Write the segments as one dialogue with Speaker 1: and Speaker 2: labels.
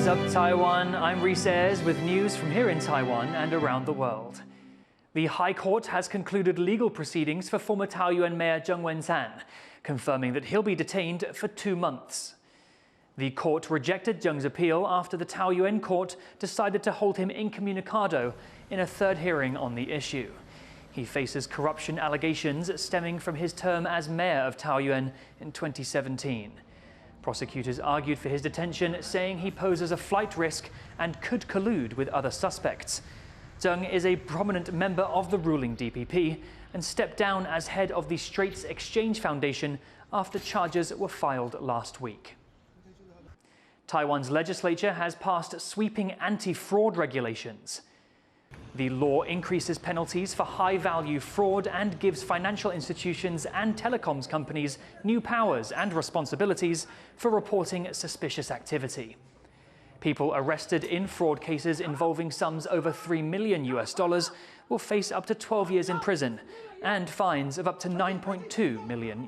Speaker 1: What's up, Taiwan? I'm Rhys Ayres with news from here in Taiwan and around the world. The High Court has concluded legal proceedings for former Taoyuan Mayor Zheng Wensan, confirming that he'll be detained for 2 months. The court rejected Zheng's appeal after the Taoyuan court decided to hold him incommunicado in a third hearing on the issue. He faces corruption allegations stemming from his term as mayor of Taoyuan in 2017. Prosecutors argued for his detention, saying he poses a flight risk and could collude with other suspects. Zheng is a prominent member of the ruling DPP and stepped down as head of the Straits Exchange Foundation after charges were filed last week. Taiwan's legislature has passed sweeping anti-fraud regulations. The law increases penalties for high-value fraud and gives financial institutions and telecoms companies new powers and responsibilities for reporting suspicious activity. People arrested in fraud cases involving sums over $3 million will face up to 12 years in prison and fines of up to $9.2 million.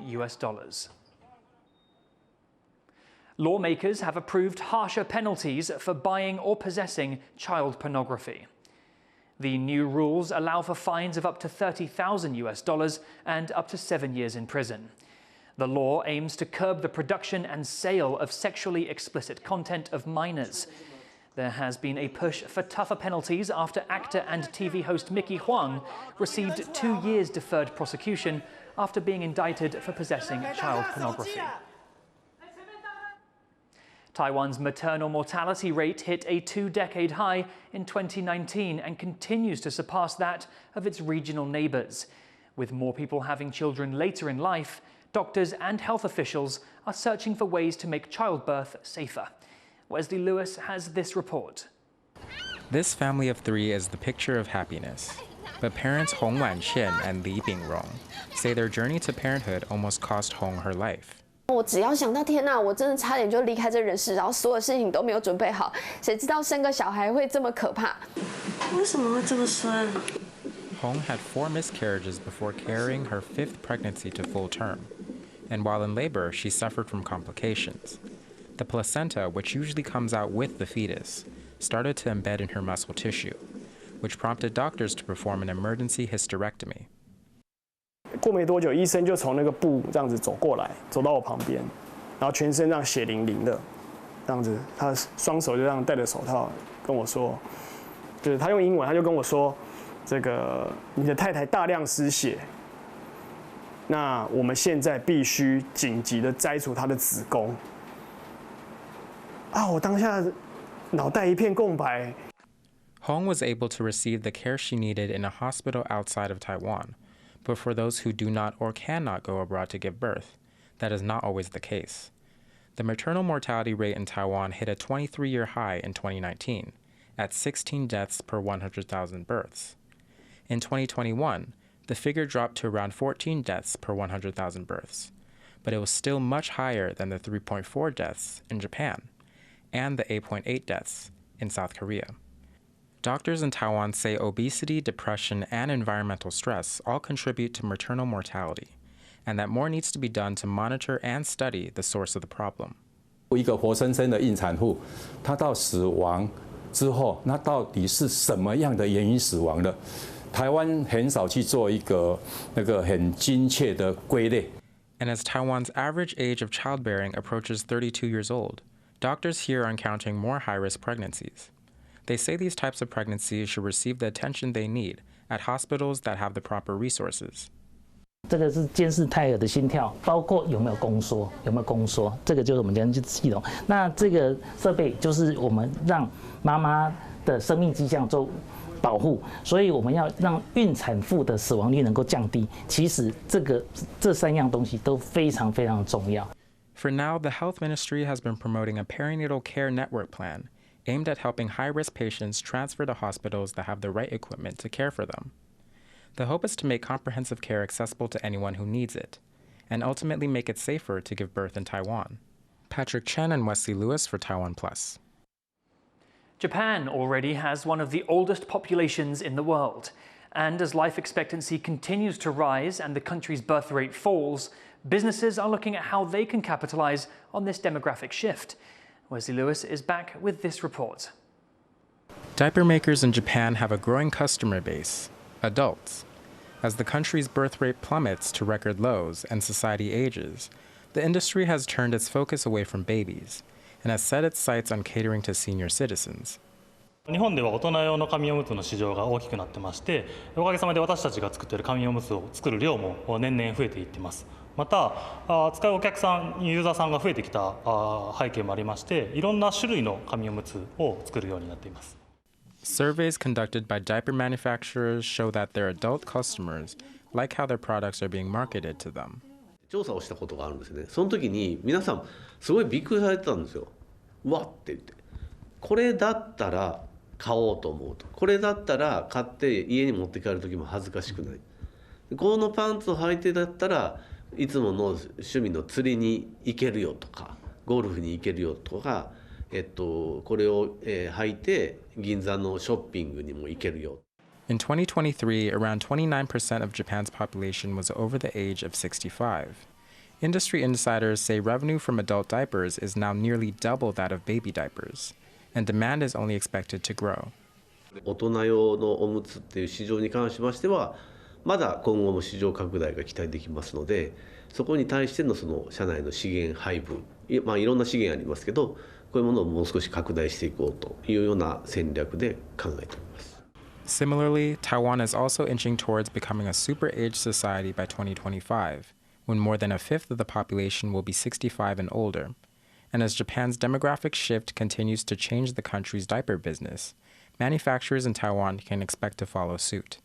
Speaker 1: Lawmakers have approved harsher penalties for buying or possessing child pornography. The new rules allow for fines of up to $30,000 and up to 7 years in prison. The law aims to curb the production and sale of sexually explicit content of minors. There has been a push for tougher penalties after actor and TV host Mickey Huang received 2 years deferred prosecution after being indicted for possessing child pornography. Taiwan's maternal mortality rate hit a 2-decade high in 2019 and continues to surpass that of its regional neighbors. With more people having children later in life, doctors and health officials are searching for ways to make childbirth safer. Wesley Lewis has this report.
Speaker 2: This family of 3 is the picture of happiness. But parents Hong Wanxian and Li Bingrong say their journey to parenthood almost cost Hong her life.
Speaker 3: 我只要想到天哪，我真的差点就离开这人世，然后所有事情都没有准备好，谁知道生个小孩会这么可怕？
Speaker 4: 为什么会这么酸？
Speaker 2: Hong had 4 miscarriages before carrying her 5th pregnancy to full term, and while in labor, she suffered from complications. The placenta, which usually comes out with the fetus, started to embed in her muscle tissue, which prompted doctors to perform an emergency hysterectomy.
Speaker 5: 过没多久，医生就从那个布这样子走过来，走到我旁边，然后全身这样血淋淋的，这样子，他双手就这样戴着手套跟我说，就是他用英文，他就跟我说，这个你的太太大量失血，那我们现在必须紧急的摘除她的子宫。啊，我当下脑袋一片空白。
Speaker 2: Hong was able to receive the care she needed in a hospital outside of Taiwan. But for those who do not or cannot go abroad to give birth, that is not always the case. The maternal mortality rate in Taiwan hit a 23-year high in 2019, at 16 deaths per 100,000 births. In 2021, the figure dropped to around 14 deaths per 100,000 births, but it was still much higher than the 3.4 deaths in Japan and the 8.8 deaths in South Korea. Doctors in Taiwan say obesity, depression, and environmental stress all contribute to maternal mortality, and that more needs to be done to monitor and study the source of the problem.
Speaker 6: 一个活生生的孕产妇，她到死亡之后，那到底是什么样的原因死亡的？台湾很少去做一个很精确的归类。
Speaker 2: And as Taiwan's average age of childbearing approaches 32 years old, doctors here are encountering more high-risk pregnancies. They say these types of pregnancies should receive the attention they need at hospitals that have the proper resources.
Speaker 7: 这个是监视胎儿的心跳，包括有没有宫缩，这个就是我们监视系统。那这个设备就是我们让妈妈的生命迹象做保护，所以我们要让孕产妇的死亡率能够降低。其实这3样东西都非常非常重要。
Speaker 2: For now, the Health Ministry has been promoting a perinatal care network plan aimed at helping high-risk patients transfer to hospitals that have the right equipment to care for them. The hope is to make comprehensive care accessible to anyone who needs it, and ultimately make it safer to give birth in Taiwan. Patrick Chen and Wesley Lewis for Taiwan Plus.
Speaker 1: Japan already has one of the oldest populations in the world. And as life expectancy continues to rise and the country's birth rate falls, businesses are looking at how they can capitalize on this demographic shift. Wesley Lewis is back with this report.
Speaker 2: Diaper makers in Japan have a growing customer base, adults. As the country's birth rate plummets to record lows and society ages, the industry has turned its focus away from babies and has set its sights on catering to senior citizens.
Speaker 8: 日本では大人用の紙おむつの市場が大きくなってまして、おかげさまで私たちが作っている紙おむつを作る量も年々増えていってます。また、使うお客さん、ユーザーさんが増えてきた背景もありまして、いろんな種類の紙おむつを作るようになっています。
Speaker 2: Surveys conducted by diaper manufacturers show that their adult customers like how their products are being marketed to them.
Speaker 9: 調査をしたことがあるんですね。その時に皆さんすごいびっくりされてたんですよ。うわって言って、これだったら買おうと思うと、これだったら買って家に持って帰る時も恥ずかしくない。このパンツを履いてだったらいつもの趣味の釣りに行けるよとか、ゴルフに行けるよとか。これを履いて銀座のショッピングにも行けるよ。
Speaker 2: In 2023, around 29% of Japan's population was over the age of 65. Industry insiders say revenue from adult diapers is now nearly double that of baby diapers, and demand is only expected to grow.
Speaker 9: 大人用のおむつっていう市場に関しましては、まだ今後も市場拡大が期待できますので、そこに対してのその社内の資源配分、いろんな資源ありますけど、こういうものをもう少し拡大していこうというような戦略で考えています。
Speaker 2: Similarly, Taiwan is also inching towards becoming a super-aged society by 2025, when more than a fifth of the population will be 65 and older. And as Japan's demographic shift continues to change the country's diaper business, manufacturers in Taiwan can expect to follow suit.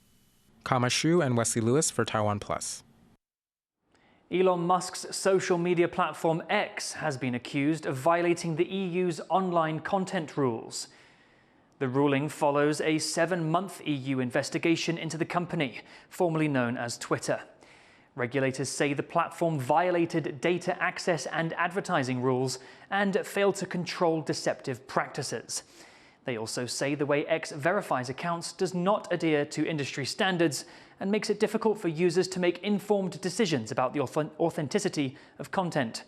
Speaker 2: Kama Shu and Wesley Lewis for Taiwan Plus.
Speaker 1: Elon Musk's social media platform X has been accused of violating the EU's online content rules. The ruling follows a 7-month EU investigation into the company, formerly known as Twitter. Regulators say the platform violated data access and advertising rules and failed to control deceptive practices. They also say the way X verifies accounts does not adhere to industry standards and makes it difficult for users to make informed decisions about the authenticity of content.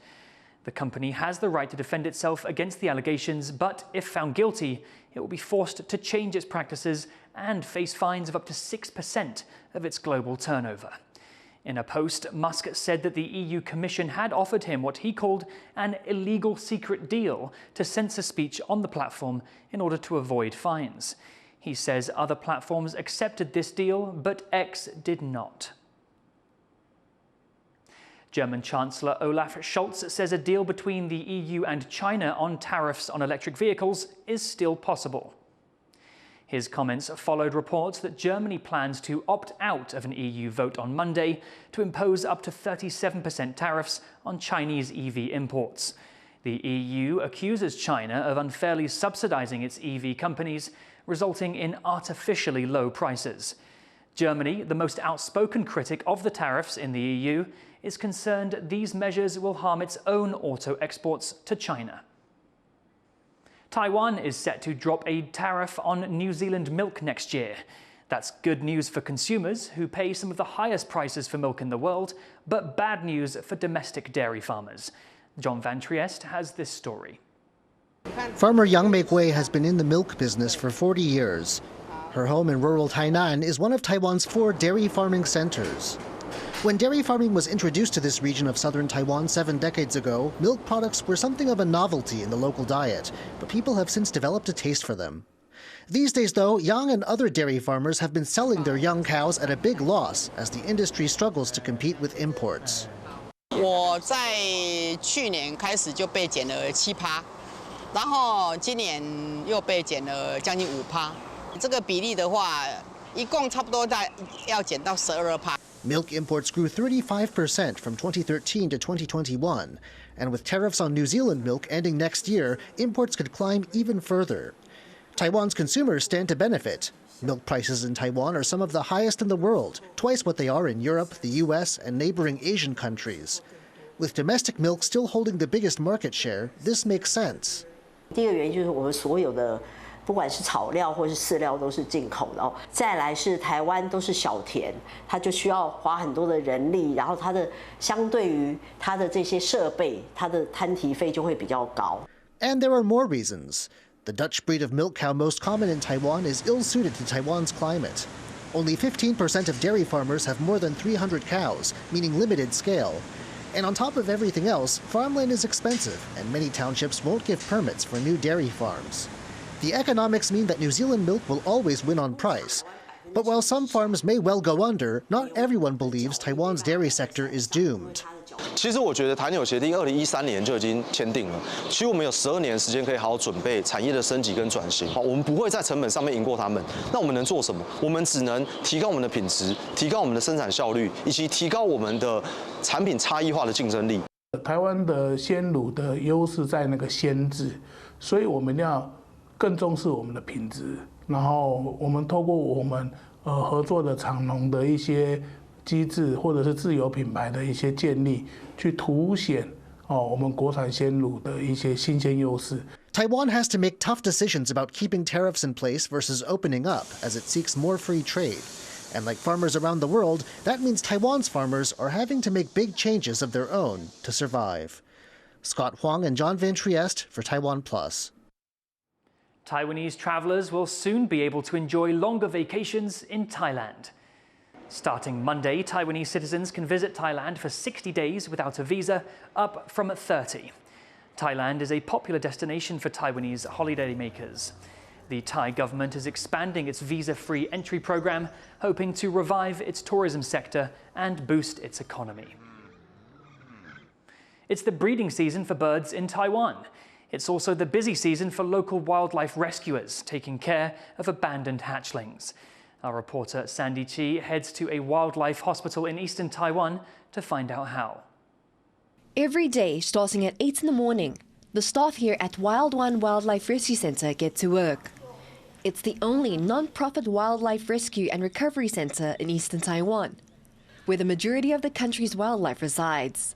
Speaker 1: The company has the right to defend itself against the allegations, but if found guilty, it will be forced to change its practices and face fines of up to 6% of its global turnover. In a post, Musk said that the EU Commission had offered him what he called an illegal secret deal to censor speech on the platform in order to avoid fines. He says other platforms accepted this deal, but X did not. German Chancellor Olaf Scholz says a deal between the EU and China on tariffs on electric vehicles is still possible. His comments followed reports that Germany plans to opt out of an EU vote on Monday to impose up to 37% tariffs on Chinese EV imports. The EU accuses China of unfairly subsidizing its EV companies, resulting in artificially low prices. Germany, the most outspoken critic of the tariffs in the EU, is concerned these measures will harm its own auto exports to China. Taiwan is set to drop a tariff on New Zealand milk next year. That's good news for consumers who pay some of the highest prices for milk in the world, but bad news for domestic dairy farmers. John Van Trieste has this story.
Speaker 10: Farmer Yang Mei-Gui has been in the milk business for 40 years. Her home in rural Tainan is one of Taiwan's 4 dairy farming centers. When dairy farming was introduced to this region of southern Taiwan 7 decades ago, milk products were something of a novelty in the local diet, but people have since developed a taste for them. These days, though, Yang and other dairy farmers have been selling their young cows at a big loss as the industry struggles to compete with imports.
Speaker 11: 我在去年开始就被减了7%，然后今年又被减了将近5%。这个比例的话，一共差不多要减到12%。
Speaker 10: Milk imports grew 35% from 2013 to 2021, and with tariffs on New Zealand milk ending next year, imports could climb even further. Taiwan's consumers stand to benefit. Milk prices in Taiwan are some of the highest in the world, twice what they are in Europe, the US, and neighboring Asian countries. With domestic milk still holding the biggest market share, this makes sense.
Speaker 12: 第一个原因就是我们所有的不管是草料或是饲料都是进口的哦。再来是台湾都是小田，它就需要花很多的人力，然后它的相对于它的这些设备，它的摊提费就会比较高。
Speaker 10: And there are more reasons. The Dutch breed of milk cow most common in Taiwan is ill-suited to Taiwan's climate. Only 15% of dairy farmers have more than 300 cows, meaning limited scale. And on top of everything else, farmland is expensive, and many townships won't give permits for new dairy farms. The economics mean that New Zealand milk will always win on price. But while some farms may well go under, not everyone believes Taiwan's dairy sector is doomed.
Speaker 13: 其实我觉得台纽协定2013年就已经签订了，其实我们有12年时间可以好好准备产业的升级跟转型。我们不会在成本上面赢过他们，那我们能做什么？我们只能提高我们的品质，提高我们的生产效率，以及提高我们的产品差异化的竞争力。
Speaker 14: 台湾的鲜乳的优势在那个鲜字，所以我们要更重视我们的品质，然后我们透过我们合作的厂农的一些机制，或者是自有品牌的一些建立，去凸显我们国产鲜乳的一些新鲜优势。
Speaker 10: Taiwan has to make tough decisions about keeping tariffs in place versus opening up as it seeks more free trade. And like farmers around the world, that means Taiwan's farmers are having to make big changes of their own to survive. Scott Huang and John Van Trieste for Taiwan Plus.
Speaker 1: Taiwanese travelers will soon be able to enjoy longer vacations in Thailand. Starting Monday, Taiwanese citizens can visit Thailand for 60 days without a visa, up from 30. Thailand is a popular destination for Taiwanese holidaymakers. The Thai government is expanding its visa-free entry program, hoping to revive its tourism sector and boost its economy. It's the breeding season for birds in Taiwan. It's also the busy season for local wildlife rescuers taking care of abandoned hatchlings. Our reporter Sandy Chi heads to a wildlife hospital in eastern Taiwan to find out how.
Speaker 15: Every day, starting at 8 in the morning, the staff here at Wild One Wildlife Rescue Center get to work. It's the only non-profit wildlife rescue and recovery center in eastern Taiwan, where the majority of the country's wildlife resides.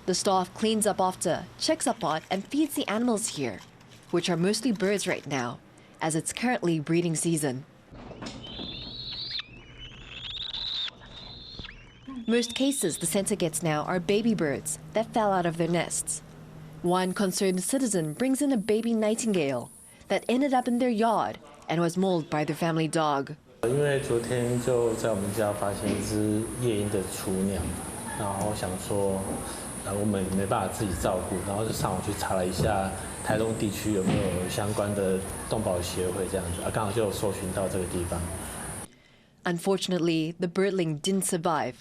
Speaker 15: The staff cleans up after, checks up on, and feeds the animals here, which are mostly birds right now, as it's currently breeding season. Most cases the center gets now are baby birds that fell out of their nests. One concerned citizen brings in a baby nightingale that ended up in their yard and was mauled by their family dog.
Speaker 16: 因为昨天就在我们家发现一只夜莺的雏鸟，然后想说，我们没办法自己照顾，然后就上网去查了一下台东地区有没有相关的动保协会这样子，刚好就有搜寻到这个地方。
Speaker 15: Unfortunately, the birdling didn't survive.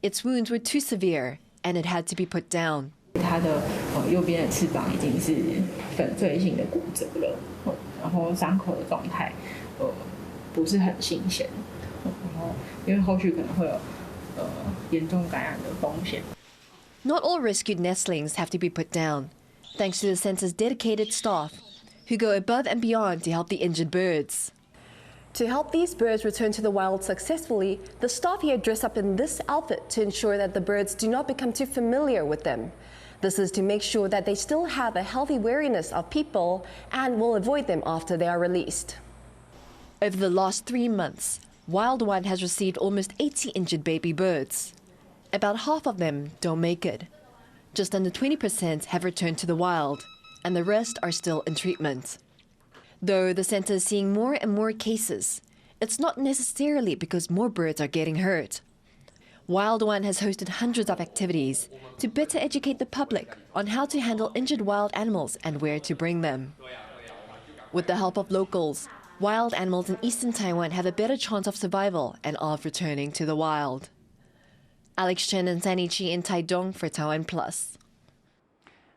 Speaker 15: Its wounds were too severe, and it had to be put down.
Speaker 17: 它的右边的翅膀已经是粉碎性的骨折了，然后伤口的状态不是很新鲜，然后因为后续可能会有严重感染的风险。
Speaker 15: Not all rescued nestlings have to be put down, thanks to the center's dedicated staff, who go above and beyond to help the injured birds. To help these birds return to the wild successfully, the staff here dress up in this outfit to ensure that the birds do not become too familiar with them. This is to make sure that they still have a healthy wariness of people and will avoid them after they are released. Over the last 3 months, Wild One has received almost 80 injured baby birds. About half of them don't make it. Just under 20% have returned to the wild, and the rest are still in treatment. Though the center is seeing more and more cases, it's not necessarily because more birds are getting hurt. Wild One has hosted hundreds of activities to better educate the public on how to handle injured wild animals and where to bring them. With the help of locals, wild animals in eastern Taiwan have a better chance of survival and of returning to the wild. Alex Chen and Sandy Chi in Taidong for Taiwan Plus.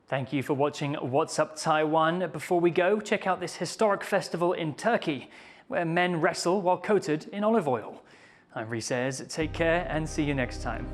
Speaker 1: Thank you for watching What's Up Taiwan. Before we go, check out this historic festival in Turkey, where men wrestle while coated in olive oil. I'm Rhys Ayres. Take care and see you next time.